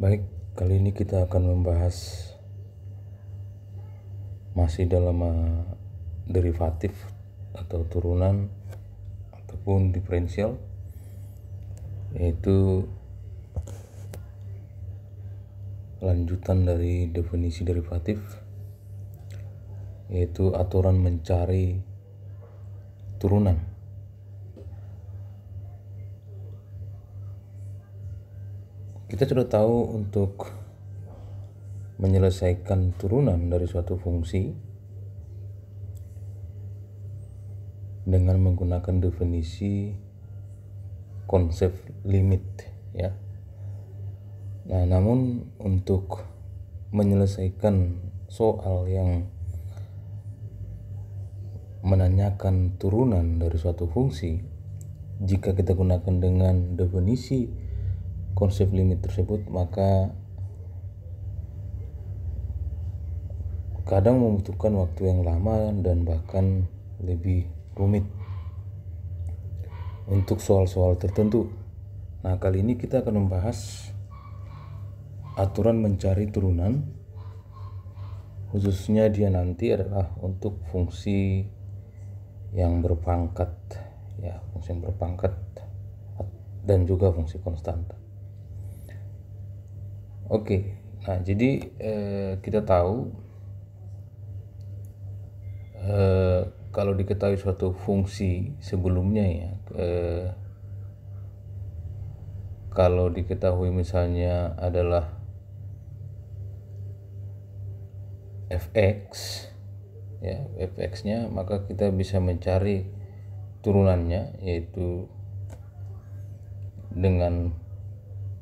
Baik, kali ini kita akan membahas masih dalam derivatif atau turunan ataupun diferensial, yaitu lanjutan dari definisi derivatif, yaitu aturan mencari turunan. Kita sudah tahu untuk menyelesaikan turunan dari suatu fungsi dengan menggunakan definisi konsep limit, ya. Nah, namun untuk menyelesaikan soal yang menanyakan turunan dari suatu fungsi, jika kita gunakan dengan definisi konsep limit tersebut, maka kadang membutuhkan waktu yang lama dan bahkan lebih rumit untuk soal-soal tertentu. Nah, kali ini kita akan membahas aturan mencari turunan, khususnya dia nanti adalah untuk fungsi yang berpangkat, ya, fungsi yang berpangkat dan juga fungsi konstanta. Oke, nah jadi kita tahu kalau diketahui suatu fungsi sebelumnya, ya, kalau diketahui misalnya adalah fx, ya, fx-nya, maka kita bisa mencari turunannya, yaitu dengan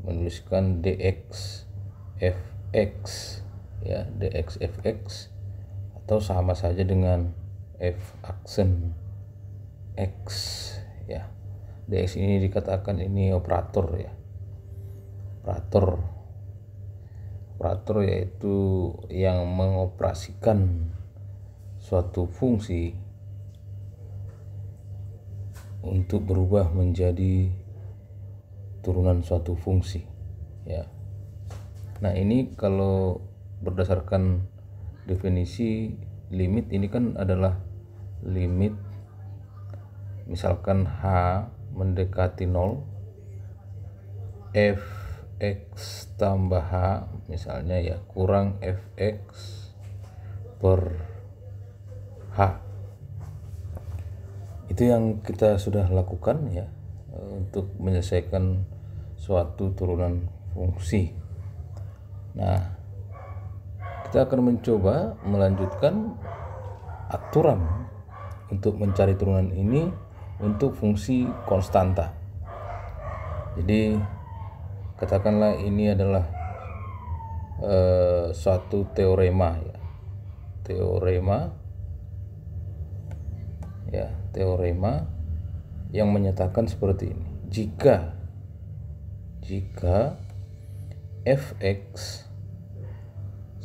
menuliskan dx fx, ya, dx fx, atau sama saja dengan f aksen x, ya. Dx ini dikatakan ini operator, ya, operator yaitu yang mengoperasikan suatu fungsi untuk berubah menjadi turunan suatu fungsi, ya. Nah, ini kalau berdasarkan definisi limit, ini kan adalah limit misalkan h mendekati 0, fx tambah h misalnya, ya, kurang fx per h. Itu yang kita sudah lakukan, ya, untuk menyelesaikan suatu turunan fungsi. Nah, kita akan mencoba melanjutkan aturan untuk mencari turunan ini untuk fungsi konstanta. Jadi katakanlah ini adalah suatu teorema, ya, teorema yang menyatakan seperti ini: jika fx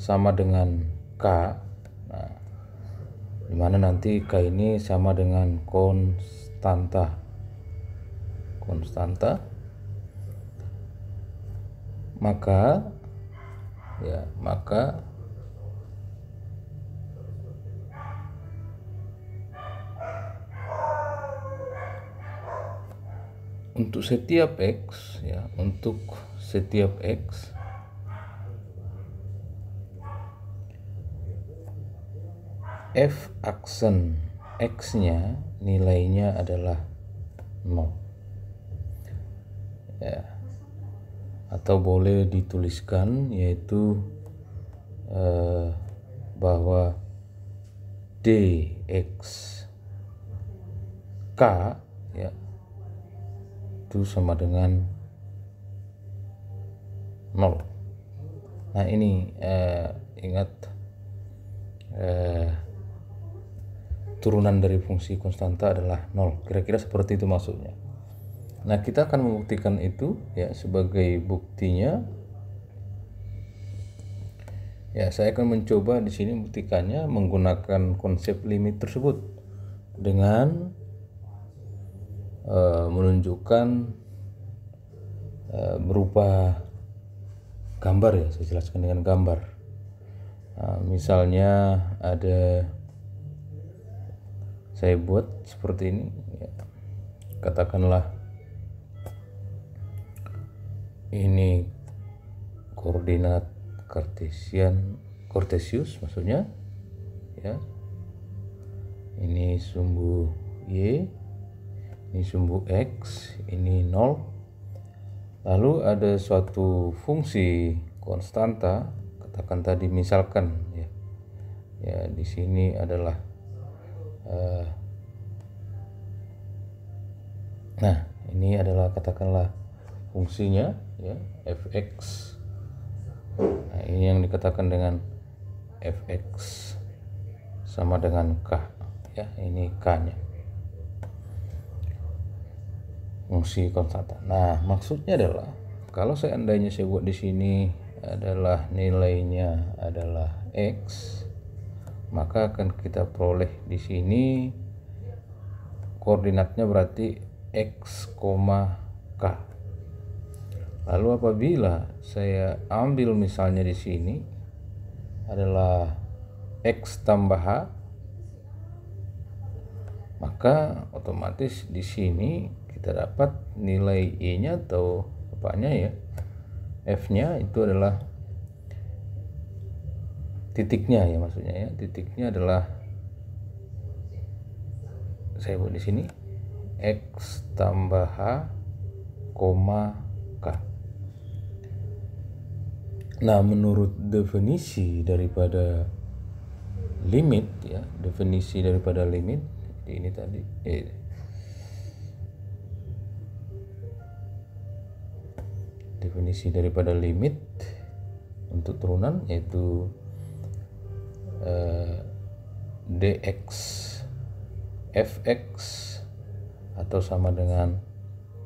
sama dengan k, nah, dimana nanti k ini sama dengan konstanta, maka untuk setiap x, ya, f aksen x-nya nilainya adalah 0, ya, atau boleh dituliskan yaitu bahwa dx k, ya, itu sama dengan 0. Nah, ini ingat, turunan dari fungsi konstanta adalah 0. Kira-kira seperti itu maksudnya. Nah, kita akan membuktikan itu, ya. Sebagai buktinya, ya, saya akan mencoba di sini membuktikannya menggunakan konsep limit tersebut dengan menunjukkan berupa gambar ya, saya jelaskan dengan gambar. Nah, misalnya saya buat seperti ini ya. Katakanlah ini koordinat Cartesius maksudnya ya. Ini sumbu Y, ini sumbu X, ini 0. Lalu ada suatu fungsi konstanta, katakan tadi misalkan ya di sini adalah nah ini adalah katakanlah fungsinya ya fx. Nah, ini yang dikatakan dengan fx sama dengan k ya, ini k-nya, fungsi konstanta. Nah, maksudnya adalah kalau seandainya saya buat di sini adalah nilainya adalah x, maka akan kita peroleh di sini koordinatnya berarti x, k. Lalu apabila saya ambil misalnya di sini adalah x tambah h, maka otomatis di sini kita dapat nilai y-nya atau apanya ya, f-nya itu adalah titiknya ya, maksudnya ya, titiknya adalah saya buat di sini x tambah h, k. Nah, menurut definisi daripada limit ya, definisi daripada limit ini tadi definisi daripada limit untuk turunan yaitu dx fx atau sama dengan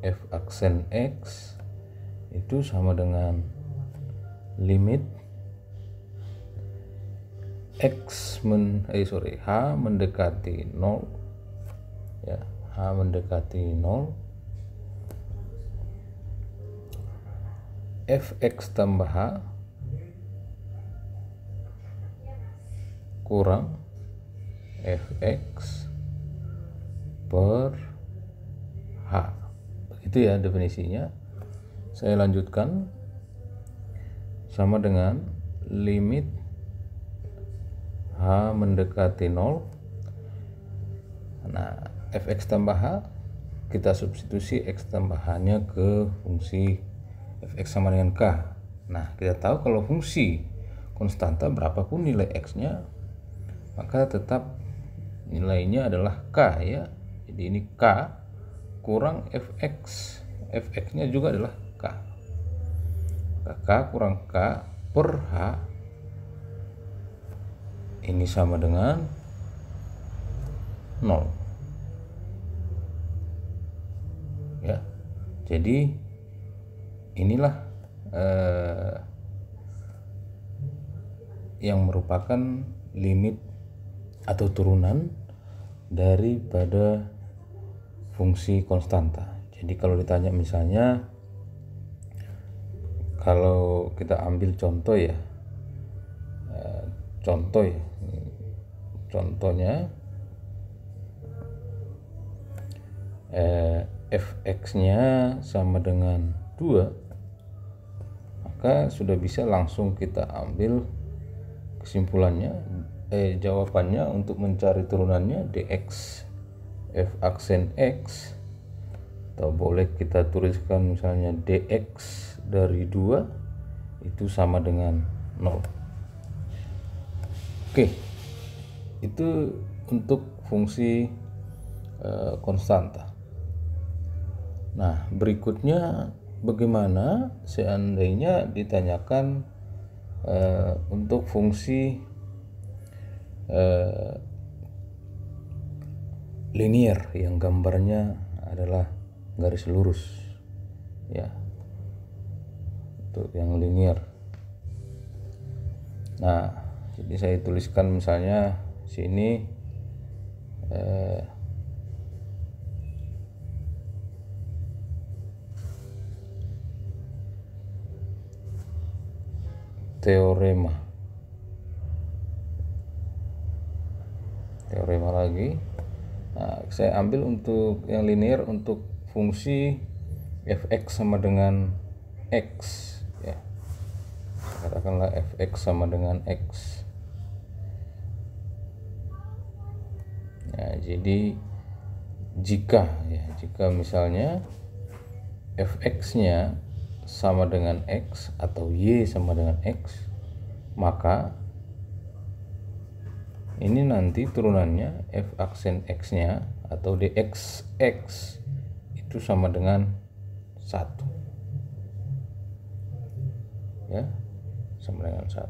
f aksen x itu sama dengan limit h mendekati 0 ya, h mendekati 0 fx tambah h kurang fx per h. Begitu ya definisinya. Saya lanjutkan, sama dengan limit h mendekati 0. Nah, fx tambah h kita substitusi x tambah h-nya ke fungsi fx sama dengan k. Nah, kita tahu kalau fungsi konstanta berapapun nilai x-nya maka tetap nilainya adalah k ya. Jadi ini k kurang fx, fx-nya juga adalah k. K kurang k per h ini sama dengan 0 ya. Jadi inilah yang merupakan limit atau turunan daripada fungsi konstanta. Jadi kalau ditanya misalnya, kalau kita ambil contoh ya, contohnya fx-nya sama dengan 2, maka sudah bisa langsung kita ambil kesimpulannya, jawabannya untuk mencari turunannya dx f aksen x, atau boleh kita tuliskan misalnya dx dari 2 itu sama dengan 0. Oke, itu untuk fungsi konstanta. Nah, berikutnya bagaimana seandainya ditanyakan untuk fungsi linear yang gambarnya adalah garis lurus ya, untuk yang linear. Nah, jadi saya tuliskan misalnya sini teorema lagi. Nah, saya ambil untuk yang linear untuk fungsi fx sama dengan x ya, katakanlah fx sama dengan x. Nah, jadi jika misalnya fx-nya sama dengan x atau y sama dengan x, maka ini nanti turunannya f aksen x-nya atau dxx itu sama dengan 1 ya, sama dengan 1.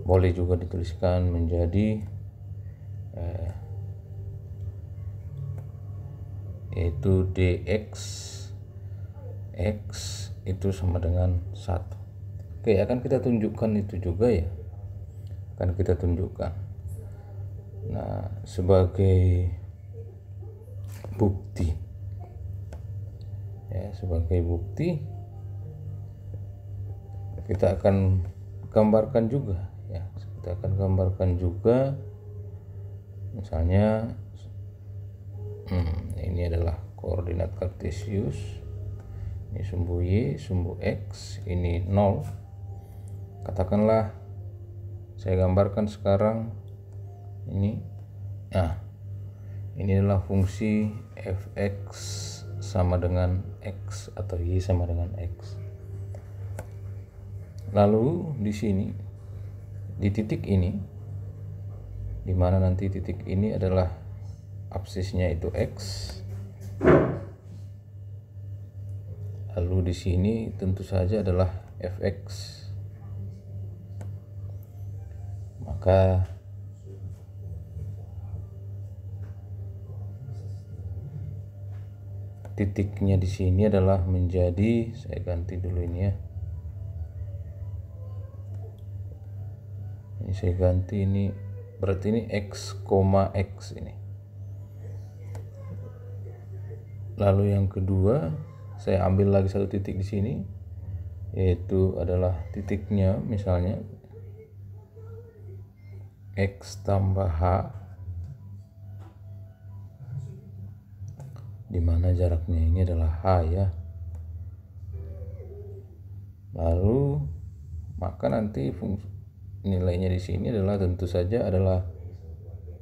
Boleh juga dituliskan menjadi yaitu dx x itu sama dengan 1. Oke, akan kita tunjukkan itu juga ya, akan kita tunjukkan. Nah, sebagai bukti ya, kita akan gambarkan juga ya, misalnya ini adalah koordinat kartesius, ini sumbu y, sumbu x, ini 0. Katakanlah saya gambarkan sekarang ini. Nah, ini adalah fungsi fx sama dengan x atau y sama dengan x. Lalu di sini di titik ini, di mana nanti titik ini adalah absisnya itu x. Lalu di sini tentu saja adalah fx. Maka titiknya di sini adalah menjadi, saya ganti dulu ini ya. Ini saya ganti, ini berarti ini x, x ini. Lalu yang kedua, saya ambil lagi satu titik di sini, yaitu adalah titiknya misalnya x tambah h, di mana jaraknya ini adalah h ya. Lalu maka nanti nilainya di sini adalah tentu saja adalah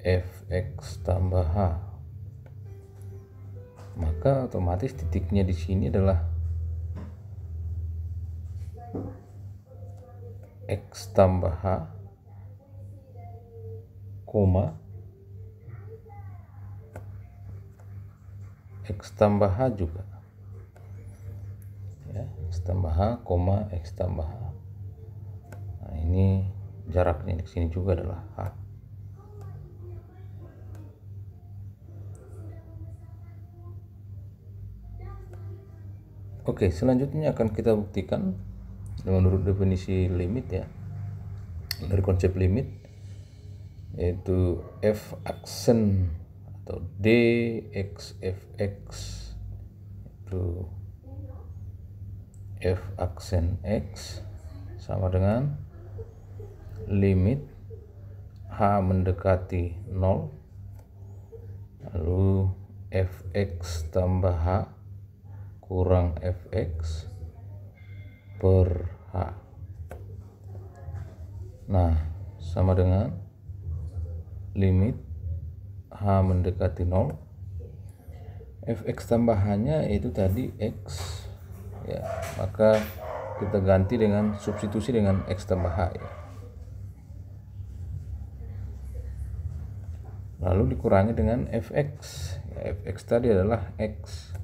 fx tambah h. Maka otomatis titiknya di sini adalah x tambah h, koma x tambah h juga ya, x tambah h, koma x tambah h. Nah, ini jaraknya di sini juga adalah h. Oke, selanjutnya akan kita buktikan menurut definisi limit ya, dari konsep limit, yaitu f aksen atau dx fx itu f aksen x sama dengan limit h mendekati 0 lalu fx tambah h kurang fx per h. Nah, sama dengan limit h mendekati 0, fx tambahannya itu tadi x ya, maka kita ganti dengan substitusi dengan x tambah h ya. Lalu dikurangi dengan fx ya, fx tadi adalah x,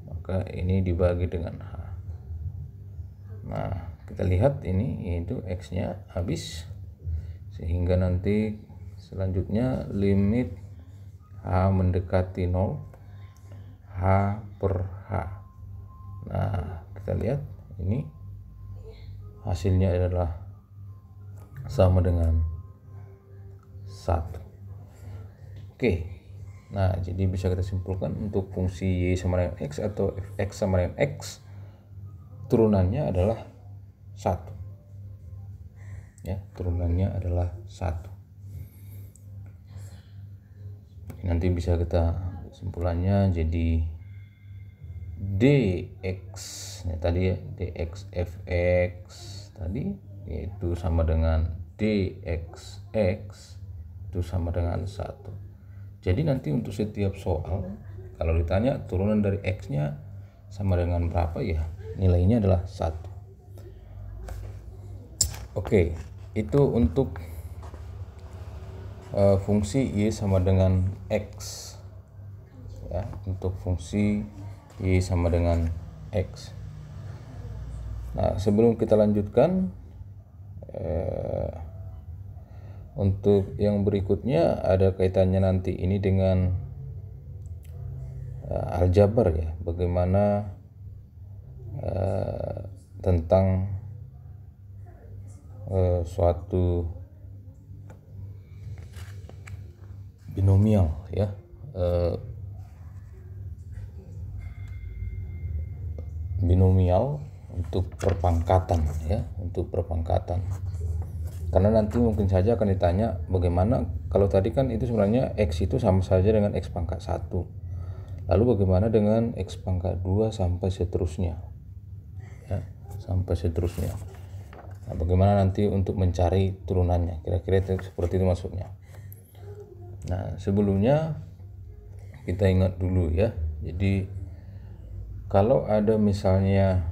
maka ini dibagi dengan h. Nah, kita lihat ini yaitu x nya habis, sehingga nanti selanjutnya limit h mendekati 0 h per h. Nah, kita lihat ini hasilnya adalah sama dengan 1. Oke, nah jadi bisa kita simpulkan untuk fungsi y sama dengan x atau fx sama dengan x, turunannya adalah 1. ya, turunannya adalah 1. Nanti bisa kita kesimpulannya jadi dx, ya, tadi ya, dx fx tadi yaitu sama dengan dxx itu sama dengan 1. Jadi nanti untuk setiap soal kalau ditanya turunan dari x nya sama dengan berapa, ya nilainya adalah 1. Oke, itu untuk fungsi y sama dengan x, ya, untuk fungsi y sama dengan x. Nah, sebelum kita lanjutkan, untuk yang berikutnya ada kaitannya nanti ini dengan aljabar, ya, bagaimana tentang suatu binomial, ya, binomial untuk perpangkatan, ya, untuk perpangkatan. Karena nanti mungkin saja akan ditanya bagaimana kalau tadi kan itu sebenarnya x itu sama saja dengan x pangkat 1. Lalu bagaimana dengan x pangkat 2 sampai seterusnya, ya, sampai seterusnya. Nah, bagaimana nanti untuk mencari turunannya, kira-kira seperti itu maksudnya. Nah, sebelumnya kita ingat dulu, ya. Jadi kalau ada misalnya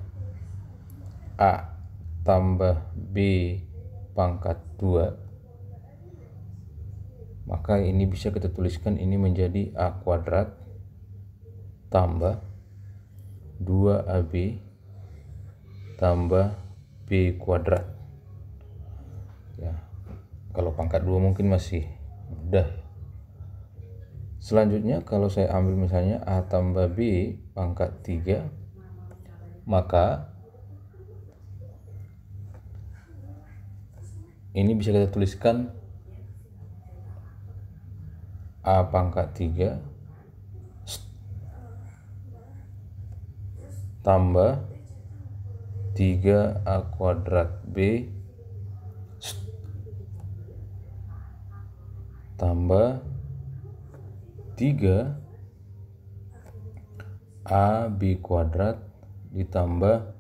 a tambah b pangkat 2, maka ini bisa kita tuliskan ini menjadi a kuadrat tambah 2ab tambah b kuadrat, ya. Kalau pangkat 2 mungkin masih mudah. Selanjutnya kalau saya ambil misalnya a tambah b pangkat 3, maka ini bisa kita tuliskan a pangkat 3 tambah 3a kuadrat b tambah 3ab kuadrat ditambah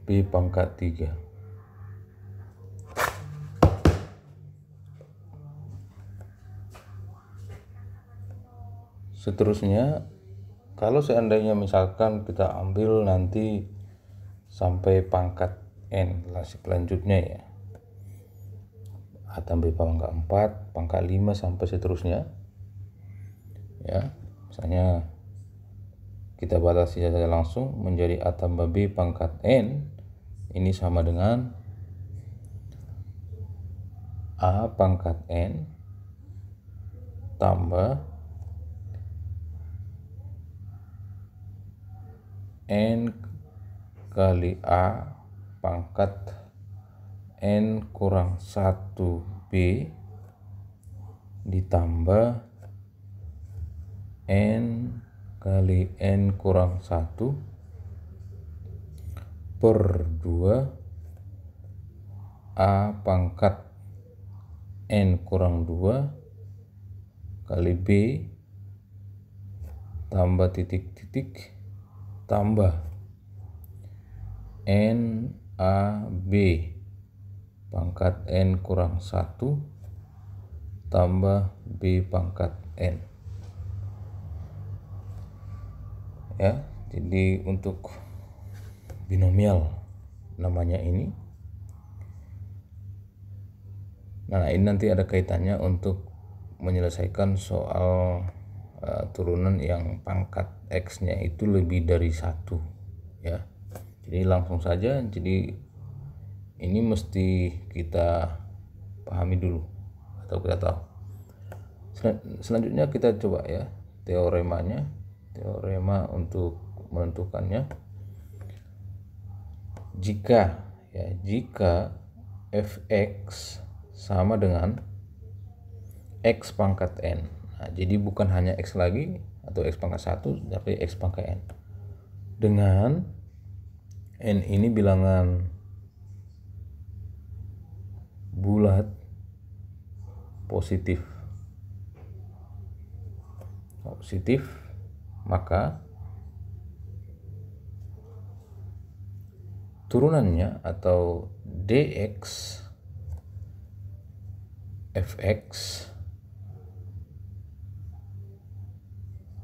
b pangkat 3. Seterusnya, kalau seandainya misalkan kita ambil nanti sampai pangkat n, selanjutnya, ya, a tambah b pangkat 4, pangkat 5 sampai seterusnya, ya. Misalnya kita batasi saja langsung menjadi a tambah b pangkat n, ini sama dengan a pangkat n tambah n kali a pangkat n kurang 1b ditambah n kali n kurang 1 per 2 a pangkat n kurang 2 kali b tambah titik-titik tambah n a b pangkat n kurang 1 tambah b pangkat n, ya. Jadi untuk binomial namanya ini. Nah, ini nanti ada kaitannya untuk menyelesaikan soal turunan yang pangkat x-nya itu lebih dari 1, ya. Jadi langsung saja, jadi ini mesti kita pahami dulu atau kita tahu. Selanjutnya kita coba, ya, teorema untuk menentukannya. Jika fx sama dengan x pangkat n. Nah, jadi bukan hanya x lagi atau x pangkat 1, tapi x pangkat n. dengan N ini bilangan bulat positif, maka turunannya atau dx fx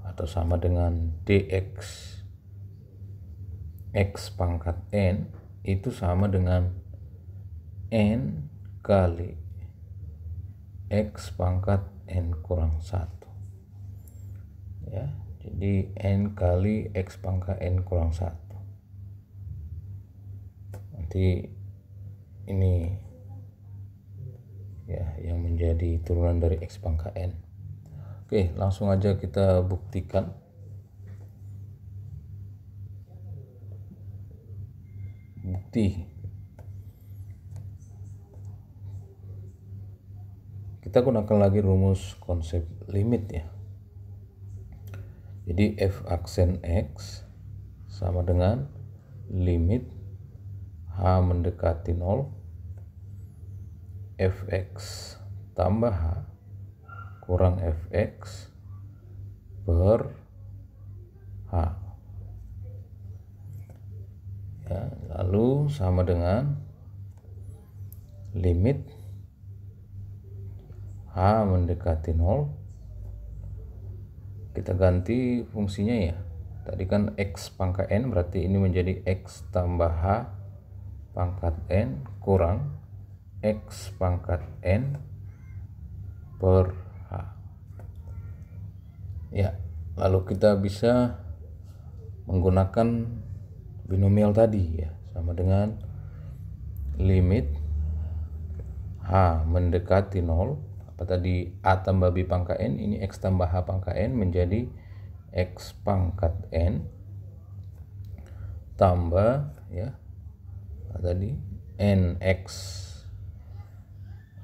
atau sama dengan dx x pangkat n itu sama dengan n kali x pangkat n kurang 1 ya. Jadi n kali x pangkat n kurang 1. Nanti ini ya yang menjadi turunan dari x pangkat n. Oke, langsung aja kita buktikan. Bukti. Kita gunakan lagi rumus konsep limit ya. Jadi f aksen x sama dengan limit h mendekati 0 fx tambah h kurang fx per h ya, lalu sama dengan limit h mendekati 0, kita ganti fungsinya ya. Tadi kan x pangkat n, berarti ini menjadi x tambah h pangkat n kurang x pangkat n per h ya. Lalu kita bisa menggunakan binomial tadi ya, sama dengan limit h mendekati 0, apa tadi, a tambah b pangkat n, ini x tambah h pangkat n menjadi x pangkat n tambah ya tadi nx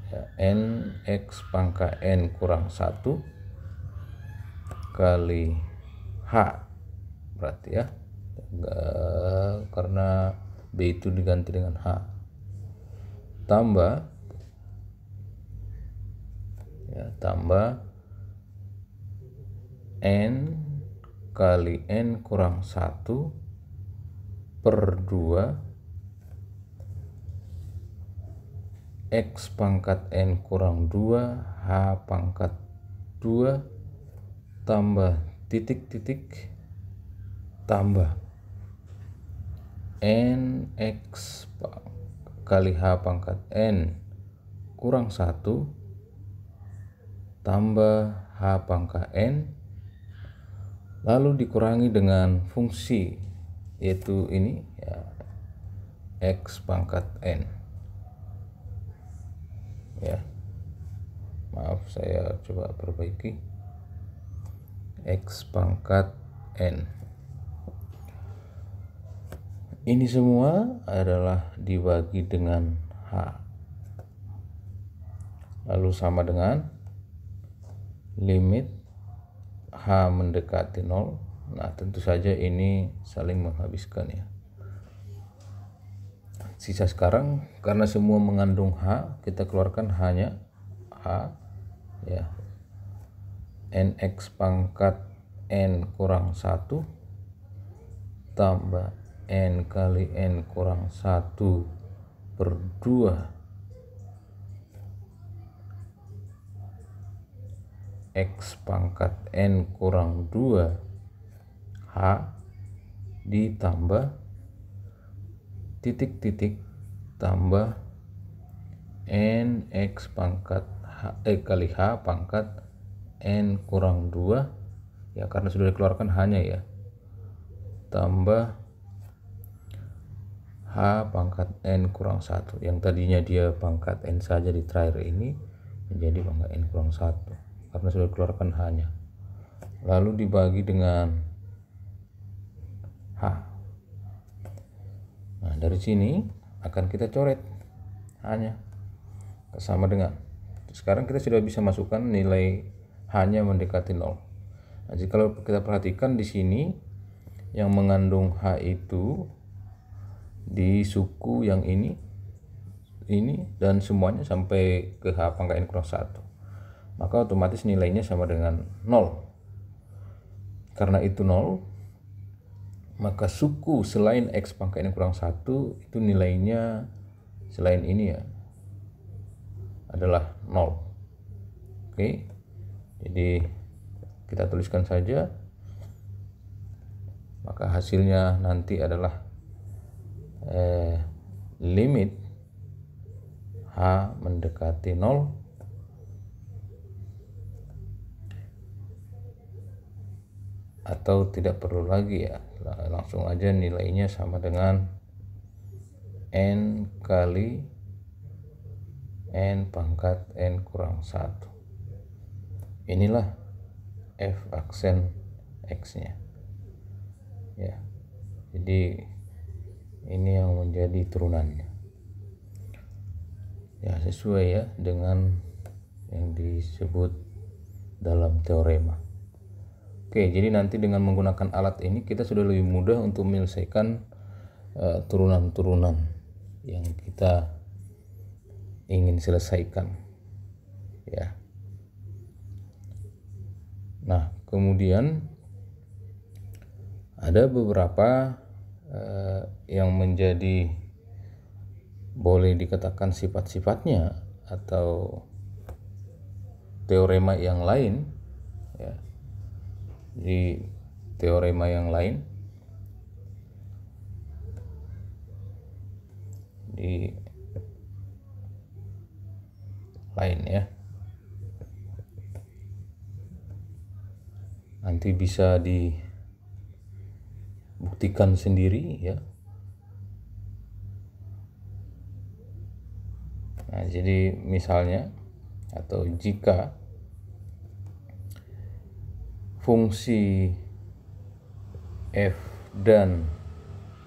ya, nx pangkat n kurang 1 kali h berarti ya, karena b itu diganti dengan h, tambah ya, tambah n kali n kurang 1 per 2 x pangkat n kurang 2 h pangkat 2 tambah titik-titik tambah nx kali h pangkat n kurang 1 tambah h pangkat n, lalu dikurangi dengan fungsi yaitu ini ya, x pangkat n ya. Maaf, saya coba perbaiki, x pangkat n. Ini semua adalah dibagi dengan h, lalu sama dengan limit h mendekati 0. Nah, tentu saja ini saling menghabiskan ya. Sisa sekarang karena semua mengandung h, kita keluarkan hanya h ya, nx pangkat n kurang 1 tambah n kali n kurang 1 per 2 x pangkat n kurang 2 h ditambah titik-titik tambah n x pangkat kali h pangkat n kurang 2 ya, karena sudah dikeluarkan hanya ya, tambah h pangkat n kurang 1 yang tadinya dia pangkat n saja di terakhir ini menjadi pangkat n kurang 1 karena sudah dikeluarkan hanya, lalu dibagi dengan h. Nah, dari sini akan kita coret hanya sama dengan, sekarang kita sudah bisa masukkan nilai hanya mendekati 0. Nah, jadi kalau kita perhatikan di sini yang mengandung H itu di suku yang ini dan semuanya sampai ke H pangkat N kurang 1, maka otomatis nilainya sama dengan 0. Karena itu 0, maka suku selain X pangkat N kurang 1 itu nilainya selain ini ya adalah 0. Oke, jadi kita tuliskan saja, maka hasilnya nanti adalah limit H mendekati 0 atau tidak perlu lagi ya, langsung aja nilainya sama dengan N kali N pangkat N kurang 1. Inilah F aksen X-nya ya. Jadi ini yang menjadi turunannya ya, sesuai ya dengan yang disebut dalam teorema. Oke, jadi nanti dengan menggunakan alat ini kita sudah lebih mudah untuk menyelesaikan turunan-turunan yang kita ingin selesaikan ya. Nah, kemudian ada beberapa yang menjadi boleh dikatakan sifat-sifatnya atau teorema yang lain ya. Di teorema yang lain ya, nanti bisa dibuktikan sendiri ya. Nah, jadi misalnya atau jika fungsi f dan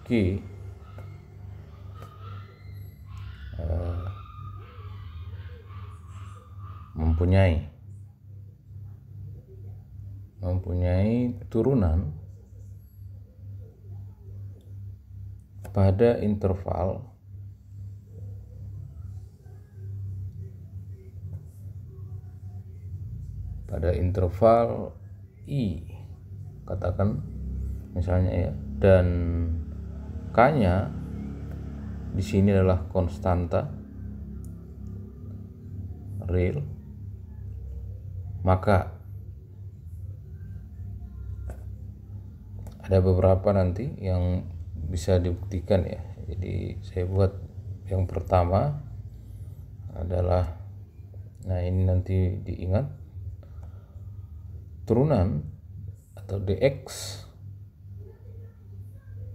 g mempunyai turunan pada interval I, katakan misalnya ya, dan K-nya di sini adalah konstanta real, maka ada beberapa nanti yang bisa dibuktikan ya. Jadi saya buat yang pertama adalah, nah ini nanti diingat, turunan atau dx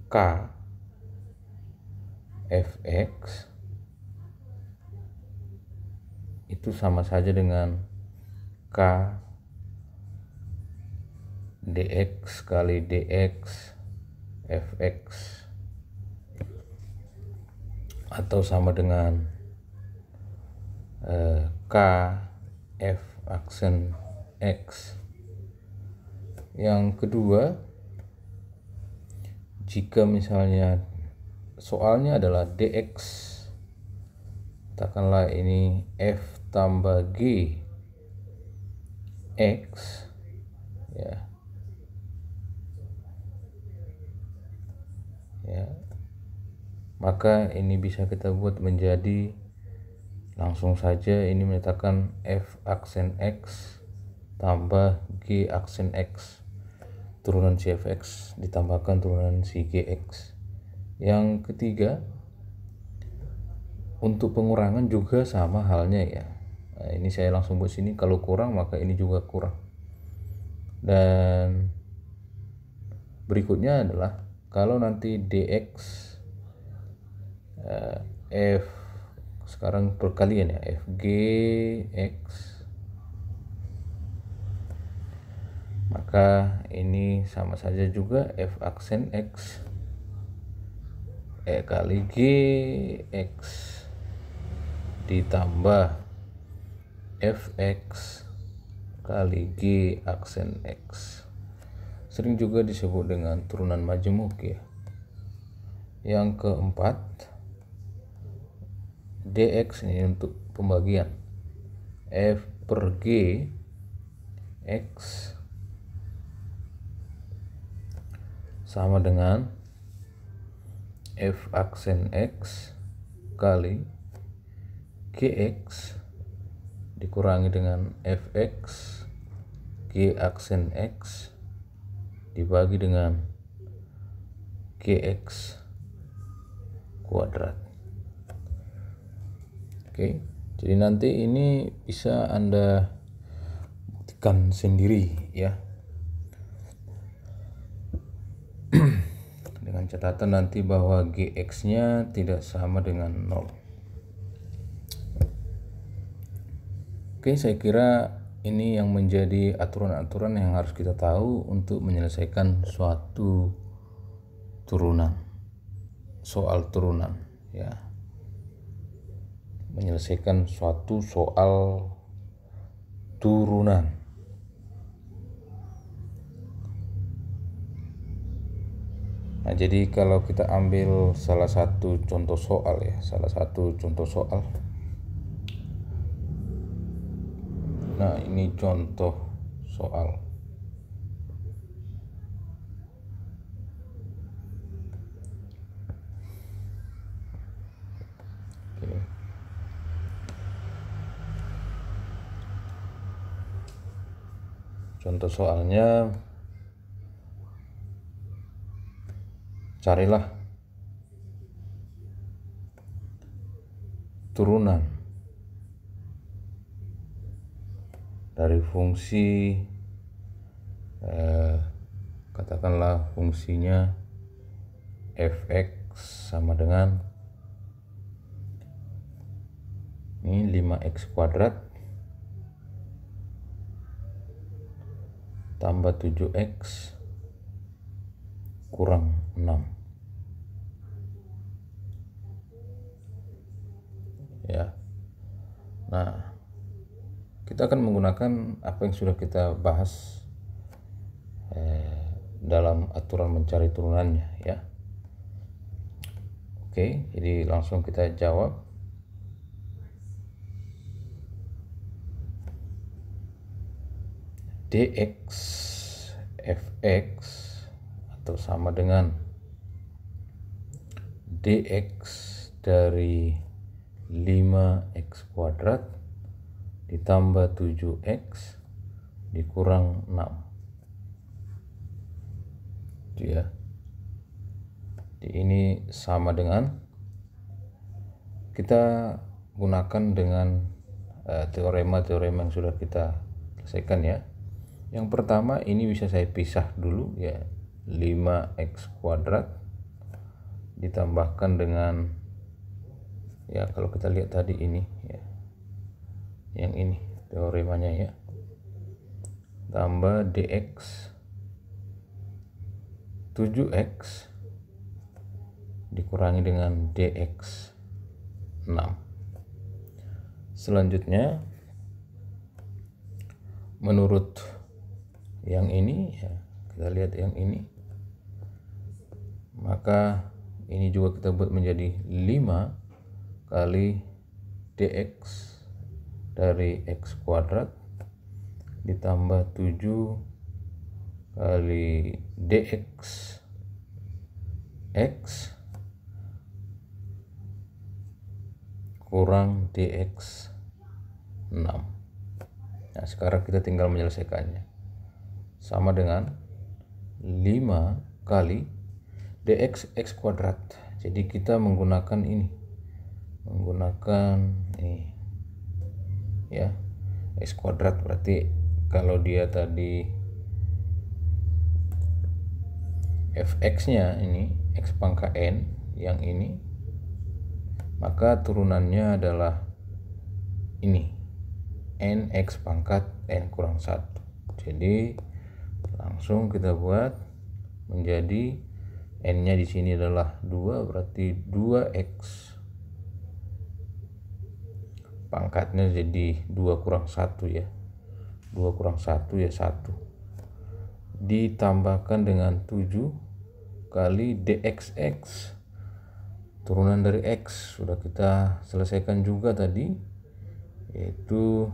k fx itu sama saja dengan k dx kali dx fx, atau sama dengan k f aksen x. Yang kedua, jika misalnya soalnya adalah dx, katakanlah ini f tambah g x ya, maka ini bisa kita buat menjadi, langsung saja ini menyatakan f aksen x tambah g aksen x, turunan si fx ditambahkan turunan si gx. Yang ketiga, untuk pengurangan juga sama halnya ya. Nah, ini saya langsung buat sini, kalau kurang maka ini juga kurang. Dan berikutnya adalah kalau nanti dx f sekarang perkalian ya, fg x, maka ini sama saja juga f aksen x kali g x ditambah fx kali g aksen x sering juga disebut dengan turunan majemuk ya. Yang keempat, dx ini untuk pembagian f per g x sama dengan f aksen x kali gx dikurangi dengan fx g aksen x dibagi dengan gx kuadrat. Oke, jadi nanti ini bisa Anda buktikan sendiri ya, dengan catatan nanti bahwa gx nya tidak sama dengan 0. Oke, saya kira ini yang menjadi aturan-aturan yang harus kita tahu untuk menyelesaikan suatu turunan, soal turunan ya, menyelesaikan suatu soal turunan. Nah, jadi kalau kita ambil salah satu contoh soal ya, nah ini contoh soal. Oke. Contoh soalnya, carilah turunan dari fungsi katakanlah fungsinya fx sama dengan ini 5x kuadrat tambah 7x kurang 6 ya. Nah, kita akan menggunakan apa yang sudah kita bahas dalam aturan mencari turunannya ya. Oke, jadi langsung kita jawab. Dx fx atau sama dengan dx dari 5x kuadrat ditambah 7x dikurang 6 itu ya. Ini sama dengan, kita gunakan dengan teorema-teorema yang sudah kita selesaikan ya. Yang pertama ini bisa saya pisah dulu ya, 5x kuadrat ditambahkan dengan ya, kalau kita lihat tadi ini ya, yang ini teoremanya ya, tambah dx 7x dikurangi dengan dx 6. Selanjutnya menurut yang ini ya, kita lihat yang ini, maka ini juga kita buat menjadi 5 kali dx dari x kuadrat ditambah 7 kali dx x kurang dx 6. Nah, sekarang kita tinggal menyelesaikannya. Sama dengan 5 kali dx x kuadrat. Jadi kita menggunakan ini, ya, x kuadrat, berarti kalau dia tadi fx nya ini x pangkat n yang ini, maka turunannya adalah ini nx pangkat n kurang 1. Jadi langsung kita buat menjadi n nya di sini adalah 2, berarti 2x pangkatnya jadi 2 kurang 1 ya, 2 kurang 1 ya 1 ditambahkan dengan 7 kali dxx, turunan dari x sudah kita selesaikan juga tadi, yaitu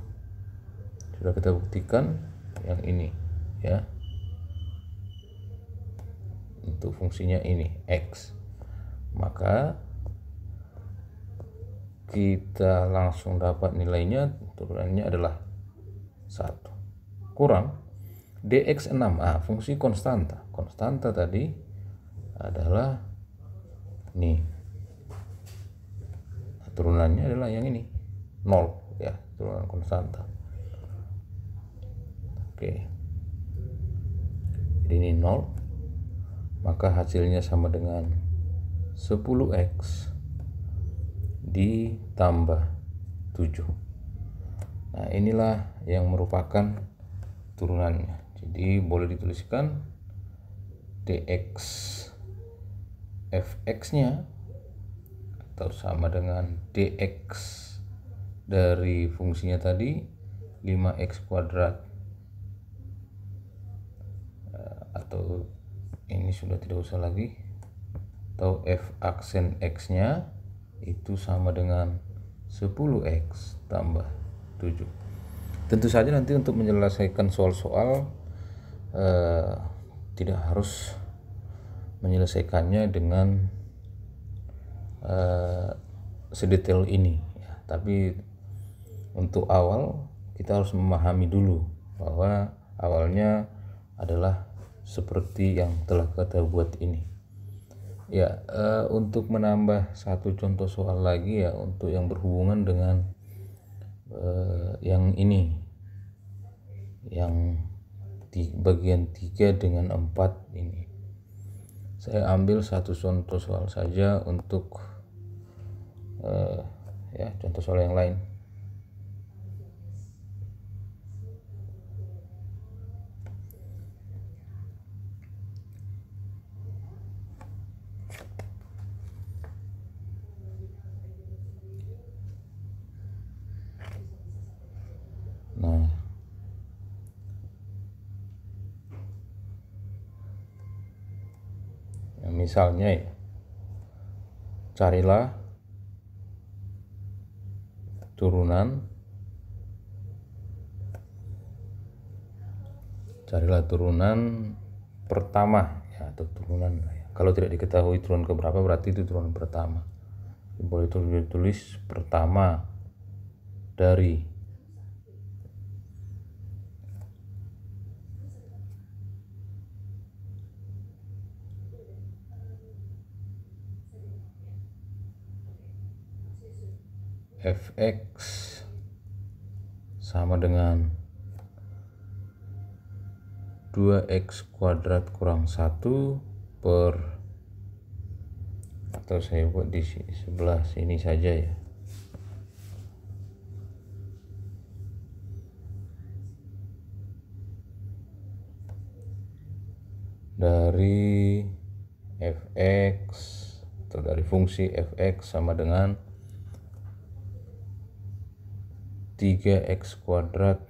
sudah kita buktikan yang ini ya, untuk fungsinya ini x. Maka kita langsung dapat nilainya, turunannya adalah 1 kurang dx6. Fungsi konstanta tadi adalah nih, turunannya adalah yang ini 0 ya, turunan konstanta. Oke, jadi ini 0, maka hasilnya sama dengan 10x ditambah 7. Nah, inilah yang merupakan turunannya. Jadi boleh dituliskan dx fx-nya atau sama dengan dx dari fungsinya tadi 5x kuadrat, atau ini sudah tidak usah lagi, atau f aksen x-nya itu sama dengan 10x tambah 7. Tentu saja nanti untuk menyelesaikan soal-soal tidak harus menyelesaikannya dengan sedetail ini ya, tapi untuk awal kita harus memahami dulu bahwa awalnya adalah seperti yang telah kita buat ini ya. Untuk menambah satu contoh soal lagi ya, untuk yang berhubungan dengan yang ini, yang di bagian 3 dengan 4 ini, saya ambil satu contoh soal saja untuk ya, contoh soal yang lain. Nah, misalnya ya, carilah turunan pertama ya, atau turunan ya. Kalau tidak diketahui turunan keberapa, berarti itu turunan pertama. Boleh tulis pertama dari fx sama dengan 2x kuadrat kurang 1 per, atau saya buat di sebelah sini saja ya, dari fx atau dari fungsi fx sama dengan 3x kuadrat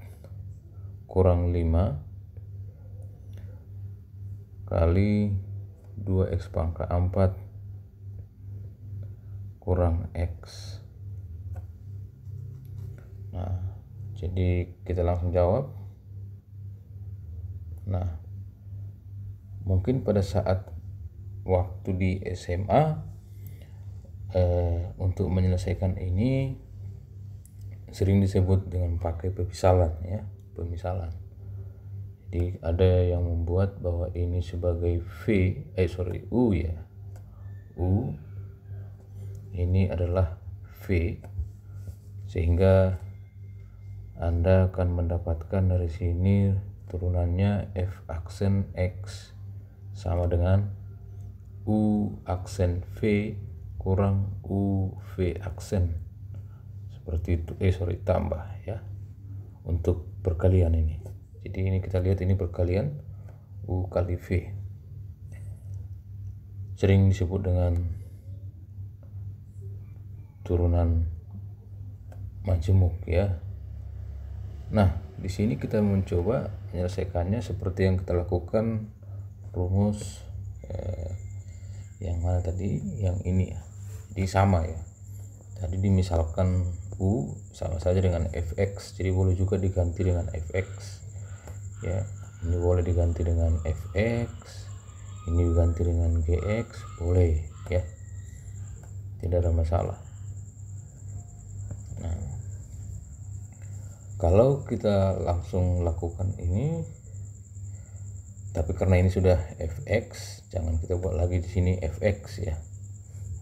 kurang 5 kali 2x pangkat 4 kurang x. Nah, jadi kita langsung jawab. Nah, mungkin pada saat waktu di SMA untuk menyelesaikan ini sering disebut dengan pakai pemisalan ya, pemisalan. Jadi ada yang membuat bahwa ini sebagai U ya, U ini adalah V, sehingga Anda akan mendapatkan dari sini turunannya F aksen X sama dengan U aksen V kurang U V aksen, seperti itu, tambah ya, untuk perkalian ini. Jadi ini kita lihat ini perkalian U kali V, sering disebut dengan turunan majemuk ya. Nah, di sini kita mencoba menyelesaikannya seperti yang kita lakukan rumus yang mana tadi, yang ini ya. Jadi sama ya. Tadi dimisalkan U sama saja dengan fx, jadi boleh juga diganti dengan fx ya. Ini boleh diganti dengan fx, ini diganti dengan gx, boleh ya, tidak ada masalah. Nah, kalau kita langsung lakukan ini, tapi karena ini sudah fx, jangan kita buat lagi di sini fx ya,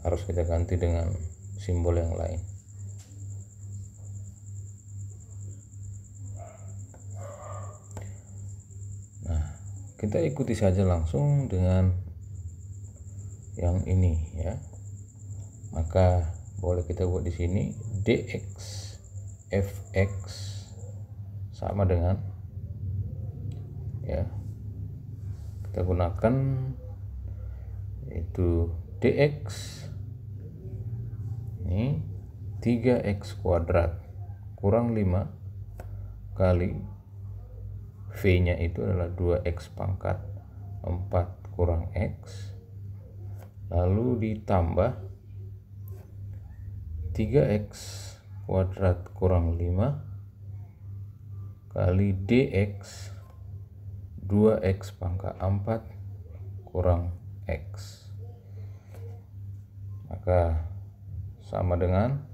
harus kita ganti dengan simbol yang lain. Nah, kita ikuti saja langsung dengan yang ini ya. Maka boleh kita buat di sini dx fx sama dengan ya, kita gunakan itu dx ini 3x kuadrat kurang 5 kali v nya itu adalah 2x pangkat 4 kurang x, lalu ditambah 3x kuadrat kurang 5 kali dx 2x pangkat 4 kurang x, maka sama dengan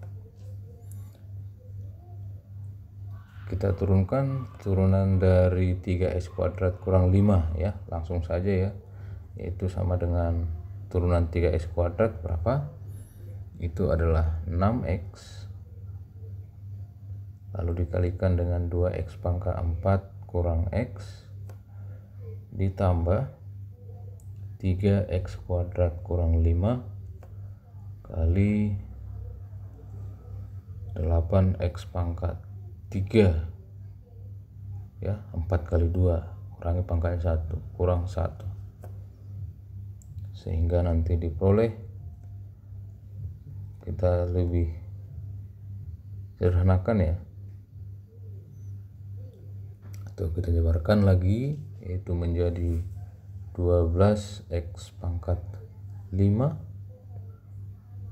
kita turunkan turunan dari 3x kuadrat kurang 5 ya, langsung saja ya, yaitu sama dengan turunan 3x kuadrat berapa? Itu adalah 6x, lalu dikalikan dengan 2x pangkat 4 kurang x ditambah 3x kuadrat kurang 5 kali 8x pangkat 3 ya, 4 kali 2 kurangi pangkatnya 1 kurang 1, sehingga nanti diperoleh, kita lebih sederhanakan ya, atau kita jabarkan lagi, yaitu menjadi 12x pangkat 5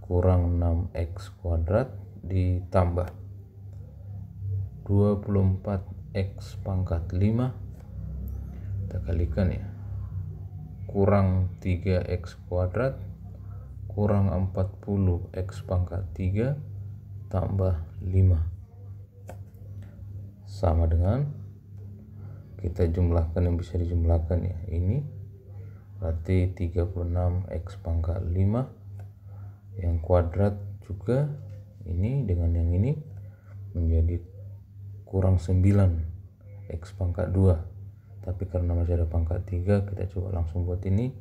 kurang 6x kuadrat ditambah 24x pangkat 5, kita kalikan ya, kurang 3x kuadrat kurang 40x pangkat 3 tambah 5 sama dengan, kita jumlahkan yang bisa dijumlahkan ya, ini berarti 36x pangkat 5 yang kuadrat juga ini dengan yang ini menjadi kurang 9x pangkat 2, tapi karena masih ada pangkat 3 kita coba langsung buat ini,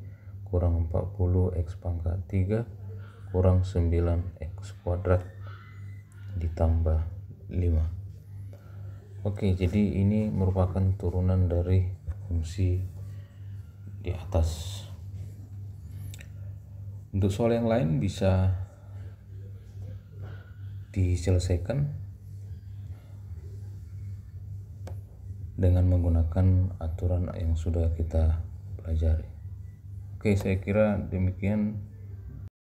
kurang 40x pangkat 3 kurang 9x kuadrat ditambah 5. Oke, jadi ini merupakan turunan dari fungsi di atas. Untuk soal yang lain bisa diselesaikan dengan menggunakan aturan yang sudah kita pelajari. Oke, saya kira demikian